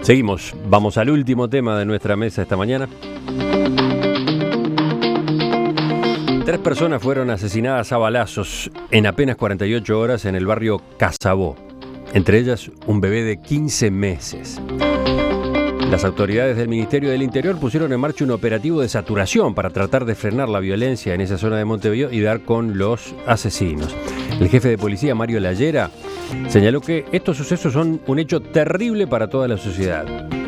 Seguimos, vamos al último tema de nuestra mesa esta mañana. 3 personas fueron asesinadas a balazos en apenas 48 horas en el barrio Casabó, entre ellas un bebé de 15 meses. Las autoridades del Ministerio del Interior pusieron en marcha un operativo de saturación para tratar de frenar la violencia en esa zona de Montevideo y dar con los asesinos. El jefe de policía, Mario Lallera, señaló que estos sucesos son un hecho terrible para toda la sociedad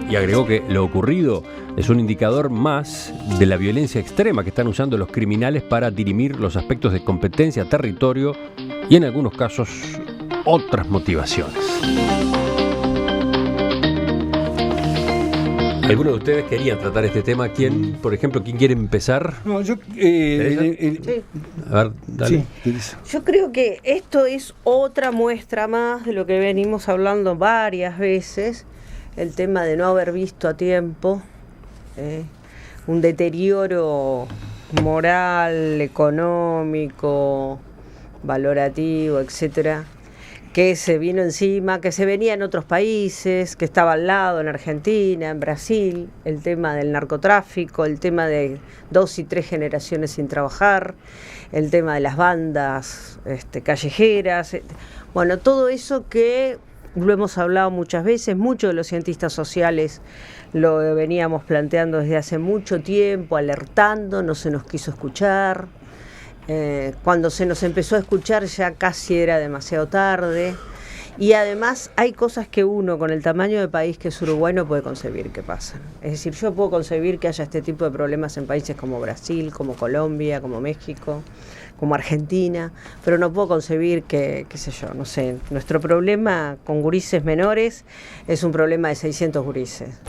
y agregó que lo ocurrido es un indicador más de la violencia extrema que están usando los criminales para dirimir los aspectos de competencia, territorio y en algunos casos otras motivaciones. ¿Alguno de ustedes querían tratar este tema? ¿Quién, por ejemplo, quién quiere empezar? No, yo... Sí. A ver, dale. Sí. Yo creo que esto es otra muestra más de lo que venimos hablando varias veces, el tema de no haber visto a tiempo un deterioro moral, económico, valorativo, etcétera, que se vino encima, que se venía en otros países, que estaba al lado, en Argentina, en Brasil, el tema del narcotráfico, el tema de 2 y 3 generaciones sin trabajar, el tema de las bandas callejeras, bueno, todo eso que lo hemos hablado muchas veces, muchos de los cientistas sociales lo veníamos planteando desde hace mucho tiempo, alertando, no se nos quiso escuchar. Cuando se nos empezó a escuchar ya casi era demasiado tarde, y además hay cosas que uno con el tamaño de país que es Uruguay no puede concebir que pasan. Es decir, yo puedo concebir que haya este tipo de problemas en países como Brasil, como Colombia, como México, como Argentina, pero no puedo concebir que, qué sé yo, no sé, nuestro problema con gurises menores es un problema de 600 gurises.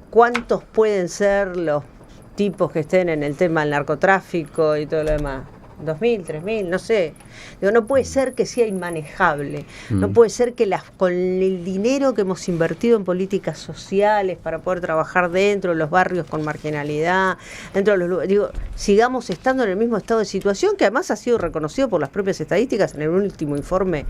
¿Cuántos pueden ser los tipos que estén en el tema del narcotráfico y todo lo demás? 2.000, 3.000, no sé. Digo, no puede ser que sea inmanejable. No puede ser que con el dinero que hemos invertido en políticas sociales para poder trabajar dentro de los barrios con marginalidad, dentro de los lugares, digo, sigamos estando en el mismo estado de situación que además ha sido reconocido por las propias estadísticas en el último informe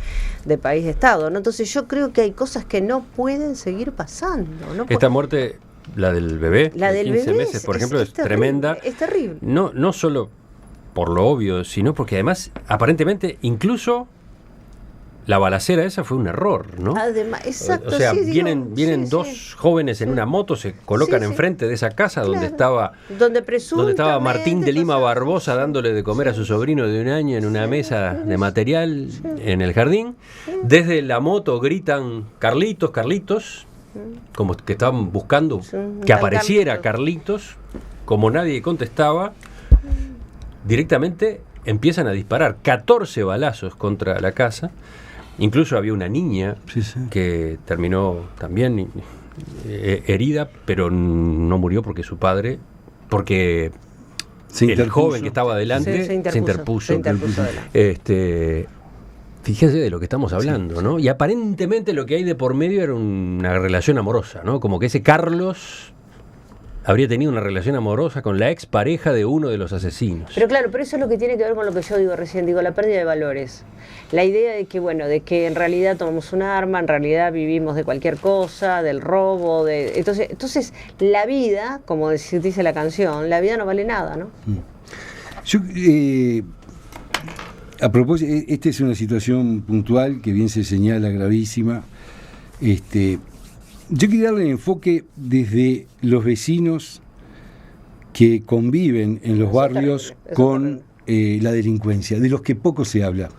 de País de Estado, ¿no? Entonces yo creo que hay cosas que no pueden seguir pasando, ¿no? Esta muerte, la del bebé, la de del 15 bebé meses, por ejemplo, es terrible, tremenda. Es terrible. No solo por lo obvio, sino porque además, aparentemente, incluso la balacera esa fue un error, ¿no? Además, exacto. O sea, sí, vienen sí, dos jóvenes en una moto, se colocan enfrente de esa casa donde estaba Martín de Lima Barbosa dándole de comer a su sobrino de 1 año en una mesa de material en el jardín. Desde la moto gritan Carlitos, como que estaban buscando que apareciera Carlitos, como nadie contestaba. Directamente empiezan a disparar 14 balazos contra la casa. Incluso había una niña que terminó también herida, pero no murió porque su padre, porque el joven que estaba adelante se interpuso. Fíjense de lo que estamos hablando, ¿no? Y aparentemente lo que hay de por medio era una relación amorosa, ¿no? Como que ese Carlos habría tenido una relación amorosa con la expareja de uno de los asesinos. Pero claro, pero eso es lo que tiene que ver con lo que yo digo recién, digo, la pérdida de valores. La idea de que, bueno, de que en realidad tomamos un arma, en realidad vivimos de cualquier cosa, del robo, entonces la vida, como dice la canción, la vida no vale nada, ¿no? Yo, a propósito, esta es una situación puntual que bien se señala, gravísima. Yo quería darle enfoque desde los vecinos que conviven en los barrios con la delincuencia, de los que poco se habla.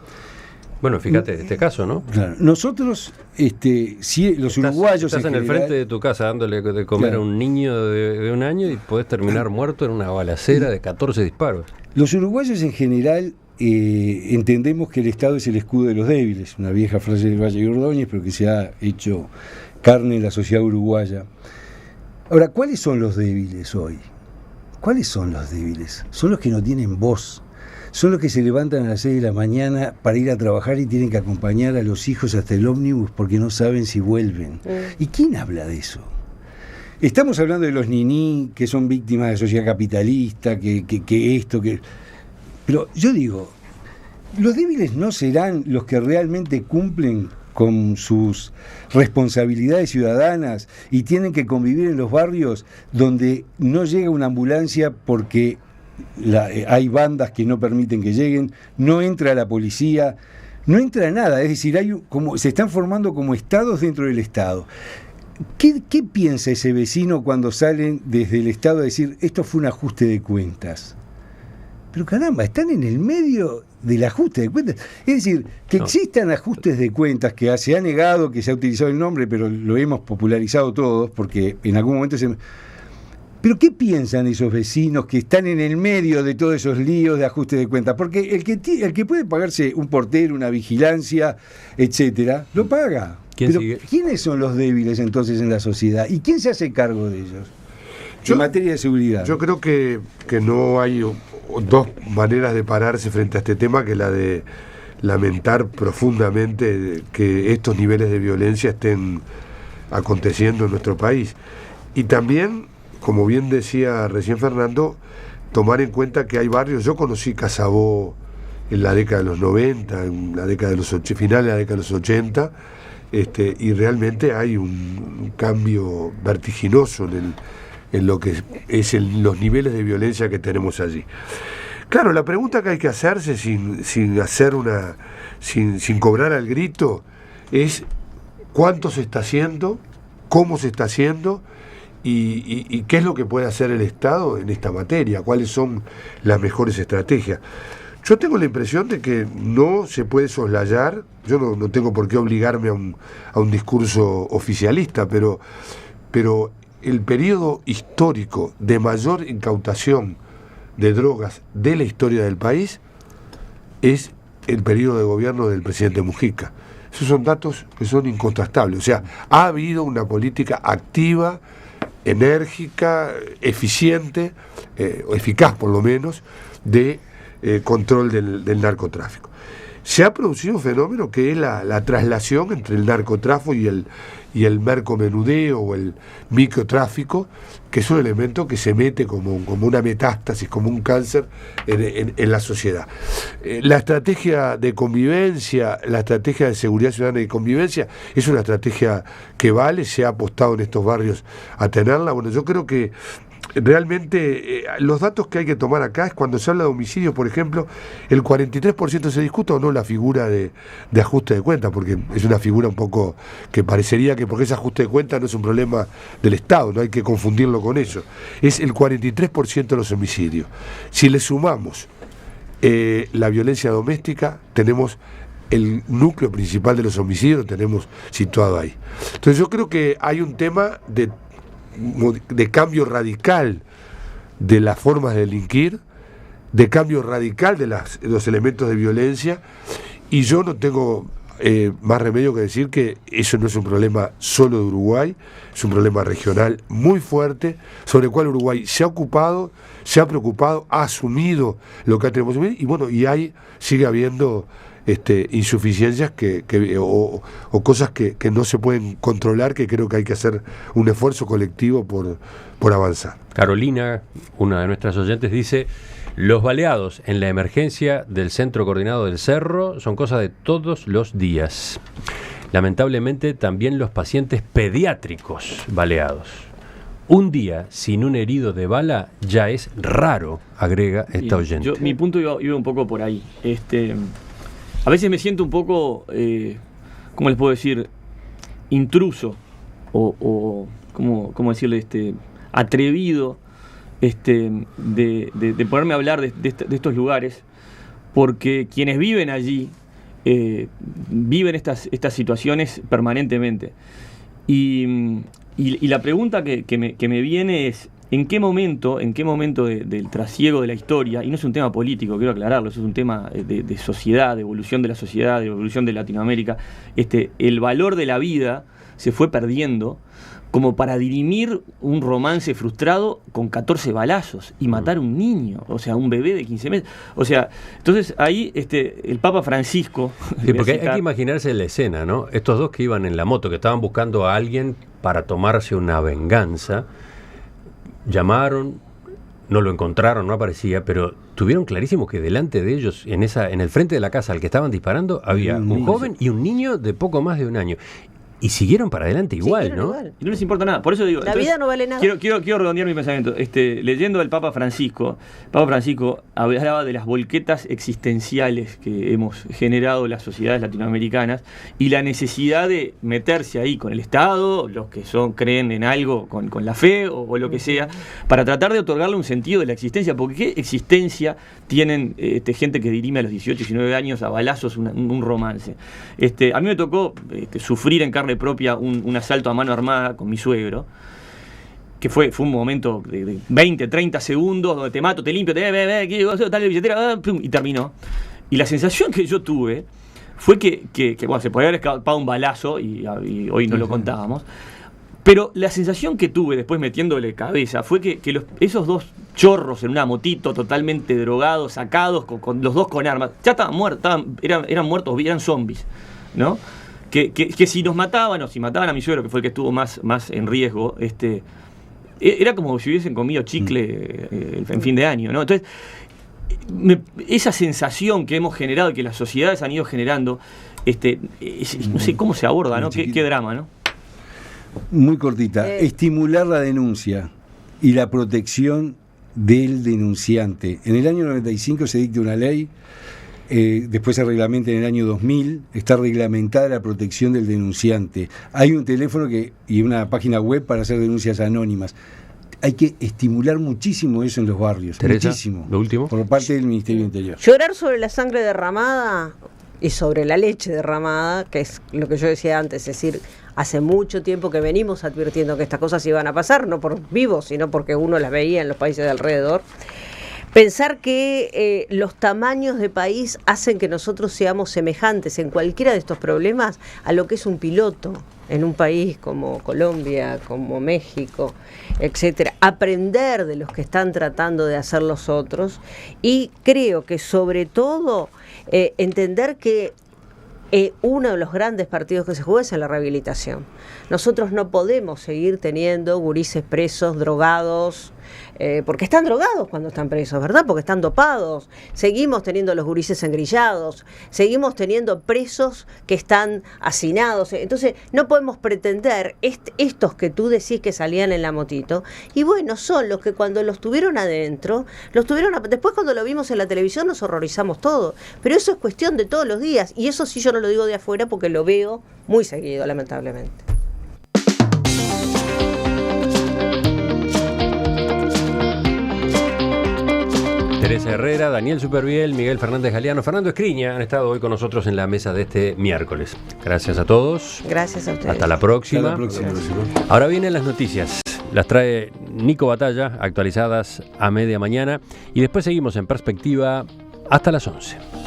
Bueno, fíjate de este caso, ¿no? Claro. Nosotros, los uruguayos estás en el frente de tu casa dándole de comer a un niño de 1 año y podés terminar muerto en una balacera de 14 disparos. Los uruguayos en general entendemos que el Estado es el escudo de los débiles, una vieja frase del Valle de Ordóñez, pero que se ha hecho carne en la sociedad uruguaya. Ahora, ¿cuáles son los débiles hoy? ¿Cuáles son los débiles? Son los que no tienen voz. Son los que se levantan a las 6 de la mañana para ir a trabajar y tienen que acompañar a los hijos hasta el ómnibus porque no saben si vuelven. ¿Y quién habla de eso? Estamos hablando de los niní que son víctimas de la sociedad capitalista, Pero yo digo, los débiles no serán los que realmente cumplen con sus responsabilidades ciudadanas y tienen que convivir en los barrios donde no llega una ambulancia porque hay bandas que no permiten que lleguen, no entra la policía, no entra nada, es decir, se están formando como estados dentro del Estado. ¿Qué piensa ese vecino cuando salen desde el Estado a decir, esto fue un ajuste de cuentas? Pero caramba, están en el medio del ajuste de cuentas. Es decir, que existan ajustes de cuentas, que se ha negado, que se ha utilizado el nombre, pero lo hemos popularizado todos, porque en algún momento Pero ¿qué piensan esos vecinos que están en el medio de todos esos líos de ajuste de cuentas? Porque el que puede pagarse un portero, una vigilancia, etcétera, lo paga. Pero ¿quiénes son los débiles entonces en la sociedad? ¿Y quién se hace cargo de ellos? En materia de seguridad. Yo creo que no hay dos maneras de pararse frente a este tema que la de lamentar profundamente que estos niveles de violencia estén aconteciendo en nuestro país. Y también, como bien decía recién Fernando, tomar en cuenta que hay barrios. Yo conocí Casabó en la década de los 90, en la década de los finales de la década de los 80, y realmente hay un cambio vertiginoso en lo que es los niveles de violencia que tenemos allí. Claro, la pregunta que hay que hacerse sin cobrar al grito es cuánto se está haciendo, cómo se está haciendo y qué es lo que puede hacer el Estado en esta materia, cuáles son las mejores estrategias. Yo tengo la impresión de que no se puede soslayar, yo no tengo por qué obligarme a un discurso oficialista, pero el periodo histórico de mayor incautación de drogas de la historia del país es el periodo de gobierno del presidente Mujica. Esos son datos que son incontrastables. O sea, ha habido una política activa, enérgica, eficiente, o eficaz por lo menos, de control del narcotráfico. Se ha producido un fenómeno que es la traslación entre el narcotráfico y el mercomenudeo o el microtráfico, que es un elemento que se mete como una metástasis, como un cáncer en la sociedad. La estrategia de convivencia, la estrategia de seguridad ciudadana y convivencia es una estrategia que vale, se ha apostado en estos barrios a tenerla. Bueno, yo creo que realmente los datos que hay que tomar acá es cuando se habla de homicidios, por ejemplo, el 43% se discuta o no la figura de ajuste de cuentas, porque es una figura un poco que parecería que porque ese ajuste de cuentas no es un problema del Estado, no hay que confundirlo con eso. Es el 43% de los homicidios. Si le sumamos la violencia doméstica, tenemos el núcleo principal de los homicidios, lo tenemos situado ahí. Entonces yo creo que hay un tema de cambio radical de las formas de delinquir, de cambio radical de los elementos de violencia, y yo no tengo más remedio que decir que eso no es un problema solo de Uruguay, es un problema regional muy fuerte, sobre el cual Uruguay se ha ocupado, se ha preocupado, ha asumido lo que tenemos que asumir, y bueno, sigue habiendo insuficiencias o cosas que no se pueden controlar, que creo que hay que hacer un esfuerzo colectivo por avanzar. Carolina, una de nuestras oyentes, dice: los baleados en la emergencia del Centro Coordinado del Cerro son cosa de todos los días. Lamentablemente también los pacientes pediátricos baleados. Un día sin un herido de bala ya es raro, agrega esta oyente. Mi punto iba un poco por ahí. A veces me siento un poco, ¿cómo les puedo decir? Intruso o ¿cómo decirle? Atrevido de ponerme a hablar de estos lugares, porque quienes viven allí viven estas situaciones permanentemente. Y la pregunta que me viene es: ¿En qué momento del trasiego de la historia, y no es un tema político, quiero aclararlo, eso es un tema de sociedad, de evolución de la sociedad, de evolución de Latinoamérica, el valor de la vida se fue perdiendo como para dirimir un romance frustrado con 14 balazos y matar a un niño, o sea, un bebé de 15 meses? O sea, entonces ahí el Papa Francisco... Sí, porque hay que imaginarse la escena, ¿no? Estos dos que iban en la moto, que estaban buscando a alguien para tomarse una venganza, llamaron, no lo encontraron, no aparecía, pero tuvieron clarísimo que delante de ellos, en el frente de la casa al que estaban disparando, había un joven y un niño de poco más de 1 año. Y siguieron para adelante igual, ¿no? Y no les importa nada. Por eso digo, la vida no vale nada. Quiero redondear mi pensamiento. Leyendo al Papa Francisco hablaba de las volquetas existenciales que hemos generado las sociedades latinoamericanas y la necesidad de meterse ahí con el Estado, los que creen en algo con la fe o lo que sea, para tratar de otorgarle un sentido de la existencia. Porque ¿qué existencia tienen gente que dirime a los 18, 19 años a balazos un romance? A mí me tocó sufrir en carne propia un asalto a mano armada con mi suegro, que fue un momento de 20, 30 segundos donde te mato, te limpio, tal billetera, y terminó. Y la sensación que yo tuve fue que se podía haber escapado un balazo y hoy no lo contábamos, pero la sensación que tuve después metiéndole cabeza fue que esos dos chorros en una motito totalmente drogados, sacados, con los dos con armas, ya estaban muertos, eran muertos, eran zombies, ¿no? Que si nos mataban o si mataban a mi suegro, que fue el que estuvo más en riesgo, era como si hubiesen comido chicle en fin de año, ¿no? Entonces, esa sensación que hemos generado y que las sociedades han ido generando, no sé cómo se aborda, ¿no? Qué drama, ¿no? Muy cortita. Estimular la denuncia y la protección del denunciante. En el año 95 se dicta una ley. Después se reglamenta en el año 2000, está reglamentada la protección del denunciante. Hay un teléfono y una página web para hacer denuncias anónimas. Hay que estimular muchísimo eso en los barrios. Teresa, muchísimo. Lo último. Por parte del Ministerio del Interior. Llorar sobre la sangre derramada y sobre la leche derramada, que es lo que yo decía antes, es decir, hace mucho tiempo que venimos advirtiendo que estas cosas iban a pasar, no por vivos, sino porque uno las veía en los países de alrededor. Pensar que los tamaños de país hacen que nosotros seamos semejantes en cualquiera de estos problemas a lo que es un piloto en un país como Colombia, como México, etcétera. Aprender de los que están tratando de hacer los otros y creo que sobre todo entender que uno de los grandes partidos que se juega es en la rehabilitación. Nosotros no podemos seguir teniendo gurises presos, drogados, porque están drogados cuando están presos, ¿verdad? Porque están dopados. Seguimos teniendo los gurises engrillados, seguimos teniendo presos que están hacinados. Entonces no podemos pretender estos que tú decís que salían en la motito, y bueno, son los que cuando los tuvieron adentro, después cuando lo vimos en la televisión nos horrorizamos todos, pero eso es cuestión de todos los días, y eso sí yo no lo digo de afuera porque lo veo muy seguido, lamentablemente. Teresa Herrera, Daniel Superviel, Miguel Fernández Galeano, Fernando Escriña han estado hoy con nosotros en la mesa de este miércoles. Gracias a todos. Gracias a ustedes. Hasta la próxima. Hasta la próxima. Ahora vienen las noticias. Las trae Nico Batalla, actualizadas a media mañana. Y después seguimos en Perspectiva hasta las 11.